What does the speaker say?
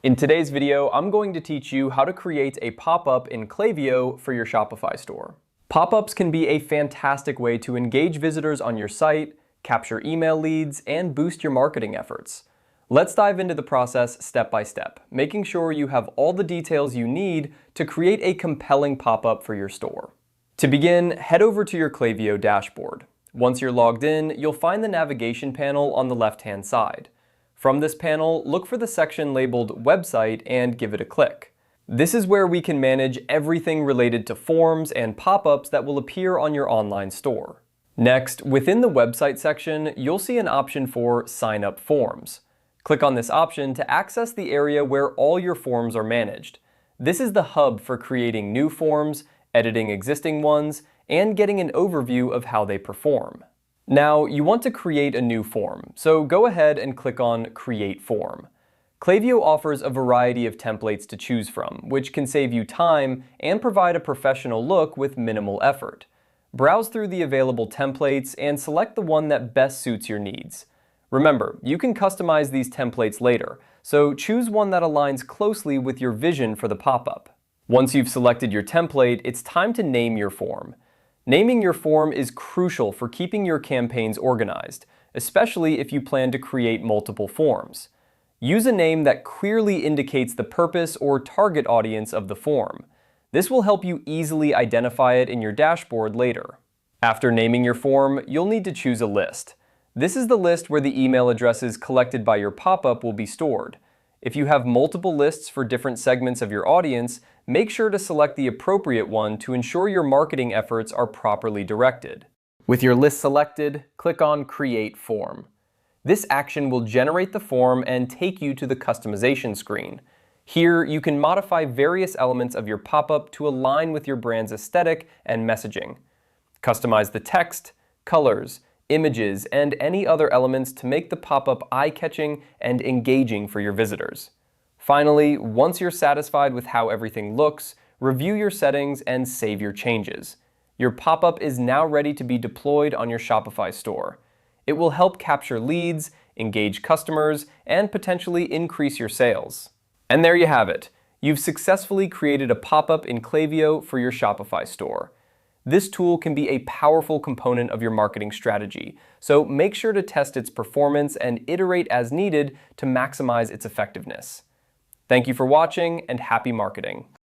In today's video, I'm going to teach you how to create a pop-up in Klaviyo for your Shopify store. Pop-ups can be a fantastic way to engage visitors on your site, capture email leads, and boost your marketing efforts. Let's dive into the process step by step, making sure you have all the details you need to create a compelling pop-up for your store. To begin, head over to your Klaviyo dashboard. Once you're logged in, you'll find the navigation panel on the left-hand side. From this panel, look for the section labeled Website and give it a click. This is where we can manage everything related to forms and pop-ups that will appear on your online store. Next, within the Website section, you'll see an option for Sign Up Forms. Click on this option to access the area where all your forms are managed. This is the hub for creating new forms, editing existing ones, and getting an overview of how they perform. Now, you want to create a new form, so go ahead and click on Create Form. Klaviyo offers a variety of templates to choose from, which can save you time and provide a professional look with minimal effort. Browse through the available templates and select the one that best suits your needs. Remember, you can customize these templates later, so choose one that aligns closely with your vision for the pop-up. Once you've selected your template, it's time to name your form. Naming your form is crucial for keeping your campaigns organized, especially if you plan to create multiple forms. Use a name that clearly indicates the purpose or target audience of the form. This will help you easily identify it in your dashboard later. After naming your form, you'll need to choose a list. This is the list where the email addresses collected by your pop-up will be stored. If you have multiple lists for different segments of your audience, make sure to select the appropriate one to ensure your marketing efforts are properly directed. With your list selected, click on Create Form. This action will generate the form and take you to the customization screen. Here, you can modify various elements of your pop-up to align with your brand's aesthetic and messaging. Customize the text, colors, images, and any other elements to make the pop-up eye-catching and engaging for your visitors. Finally, once you're satisfied with how everything looks, review your settings and save your changes. Your pop-up is now ready to be deployed on your Shopify store. It will help capture leads, engage customers, and potentially increase your sales. And there you have it. You've successfully created a pop-up in Klaviyo for your Shopify store. This tool can be a powerful component of your marketing strategy, so make sure to test its performance and iterate as needed to maximize its effectiveness. Thank you for watching, and happy marketing.